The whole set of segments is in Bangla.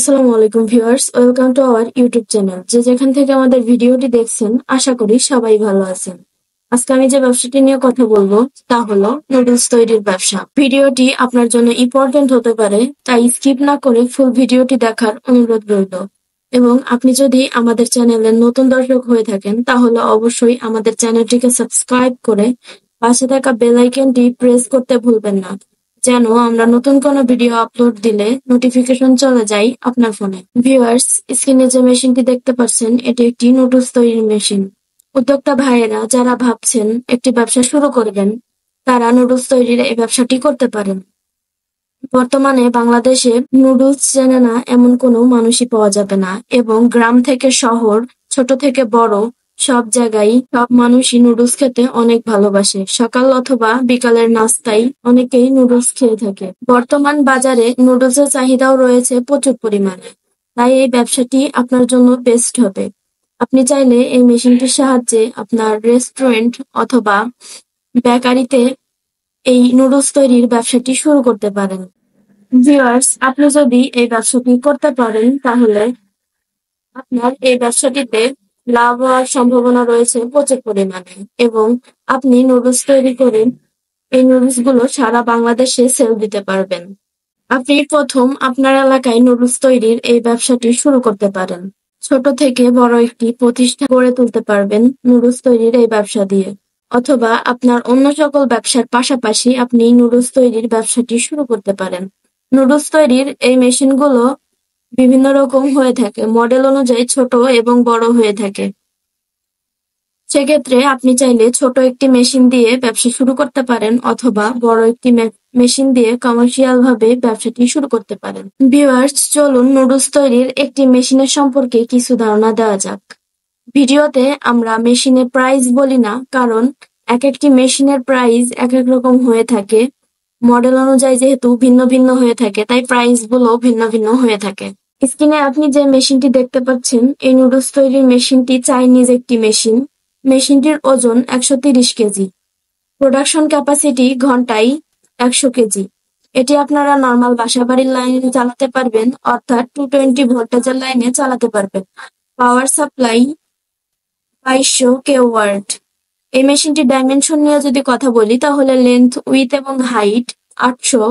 আসসালামু আলাইকুম viewers, welcome to our YouTube channel. যে যেখান থেকে আমাদের ভিডিওটি দেখছেন, আশা করি সবাই ভালো আছেন। আজকে আমি যে ব্যবসাটি নিয়ে কথা বলবো তা হলো নুডলস তৈরির ব্যবসা। ভিডিওটি আপনার জন্য ইম্পর্টেন্ট হতে পারে, তাই স্কিপ না করে ফুল ভিডিওটি দেখার অনুরোধ রইল। এবং আপনি যদি আমাদের চ্যানেলের নতুন দর্শক হয়ে থাকেন, তাহলে অবশ্যই আমাদের চ্যানেলটিকে সাবস্ক্রাইব করে পাশে থাকা বেল আইকনটি প্রেস করতে ভুলবেন না, যেন আমরা নতুন কোনো ভিডিও আপলোড দিলে নোটিফিকেশন চলে যায় আপনার ফোনে। ভিউয়ার্স, স্ক্রিনে যে মেশিনটি দেখতে পাচ্ছেন, এটি একটি নুডলস তৈরির মেশিন। উদ্যোক্তা ভাইয়েরা যারা ভাবছেন একটি ব্যবসা শুরু করবেন, তারা নুডলস তৈরির এই ব্যবসাটি করতে পারেন। বর্তমানে বাংলাদেশে নুডলস চেনে না এমন কোনো মানুষই পাওয়া যাবে না, এবং গ্রাম থেকে শহর, ছোট থেকে বড়, সব জায়গায় সব মানুষই নুডলস খেতে অনেক ভালোবাসে। সকাল অথবা বিকালের নাস্তায় অনেকেই নুডলস খেয়ে থাকে। বর্তমান বাজারে নুডলসের চাহিদাও রয়েছে প্রচুর পরিমাণে, তাই এই ব্যবসাটি আপনার জন্য বেস্ট হবে। আপনি চাইলে এই মেশিনটির সাহায্যে আপনার রেস্টুরেন্ট অথবা বেকারিতে এই নুডলস তৈরির ব্যবসাটি শুরু করতে পারেন। ভিউয়ার্স, আপনি যদি এই ব্যবসাটি করতে পারেন, তাহলে আপনার এই ব্যবসাটিতে লাভ হওয়ার সম্ভাবনা রয়েছে প্রচুর পরিমাণে, এবং আপনি নুডলস তৈরি করে এই নুডলস গুলো সারা বাংলাদেশে সেল দিতে পারবেন। আপনি প্রথম আপনার এলাকায় নুডলস তৈরির এই ব্যবসাটি শুরু করতে পারেন। ছোট থেকে বড় একটি প্রতিষ্ঠান গড়ে তুলতে পারবেন নুডলস তৈরির এই ব্যবসা দিয়ে। অথবা আপনার অন্য সকল ব্যবসার পাশাপাশি আপনি নুডলস তৈরির ব্যবসাটি শুরু করতে পারেন। নুডলস তৈরির এই মেশিনগুলো বিভিন্ন রকম হয়ে থাকে, মডেল অনুযায়ী ছোট এবং বড় হয়ে থাকে। সেক্ষেত্রে আপনি চাইলে ছোট একটি মেশিন দিয়ে ব্যবসা শুরু করতে পারেন, অথবা বড় একটি মেশিন দিয়ে কমার্শিয়াল ভাবে ব্যবসাটি শুরু করতে পারেন। ভিউয়ার্স, চলুন নুডলস তৈরির একটি মেশিনের সম্পর্কে কিছু ধারণা দেওয়া যাক। ভিডিওতে আমরা মেশিনের প্রাইস বলি না, কারণ এক একটি মেশিনের প্রাইস এক এক রকম হয়ে থাকে। মডেল অনুযায়ী যেহেতু ভিন্ন ভিন্ন হয়ে থাকে, তাই প্রাইস গুলো ভিন্ন ভিন্ন হয়ে থাকে। স্ক্রিনে আপনি যে মেশিনটি দেখতে পাচ্ছেন, এই নুডলস তৈরির মেশিনটি চাইনিজ একটি মেশিন। মেশিনটির ওজন 130 কেজি। প্রোডাকশন ক্যাপাসিটি ঘন্টায় 100 কেজি। এটি আপনারা নর্মাল বাসাবাড়ির লাইনে চালাতে পারবেন, অর্থাৎ 220 ভোল্টেজের লাইনে চালাতে পারবেন। Power supply 2200 kilowatt. এই মেশিনটির ডাইমেনশন নিয়ে যদি কথা বলি, তাহলে লেন্থ, উইথ এবং হাইট 800,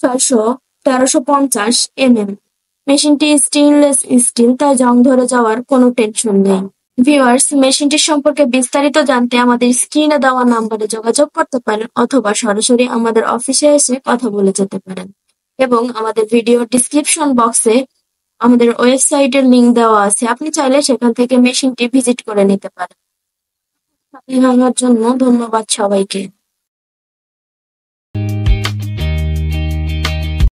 600, 1350 mm। মেশিনটি স্টেইনলেস স্টিল, তাই জং ধরে যাওয়ার কোনো টেনশন নেই। ভিউয়ার্স, মেশিনটির সম্পর্কে বিস্তারিত জানতে আমাদের স্ক্রিনে দেওয়া নাম্বারে যোগাযোগ করতে পারেন, অথবা সরাসরি আমাদের অফিসে এসে কথা বলে যেতে পারেন। এবং আমাদের ভিডিও ডিসক্রিপশন বক্সে আমাদের ওয়েবসাইটের লিংক দেওয়া আছে, আপনি চাইলে সেখান থেকে মেশিনটি ভিজিট করে নিতে পারেন। সাথে থাকার জন্য ধন্যবাদ সবাইকে।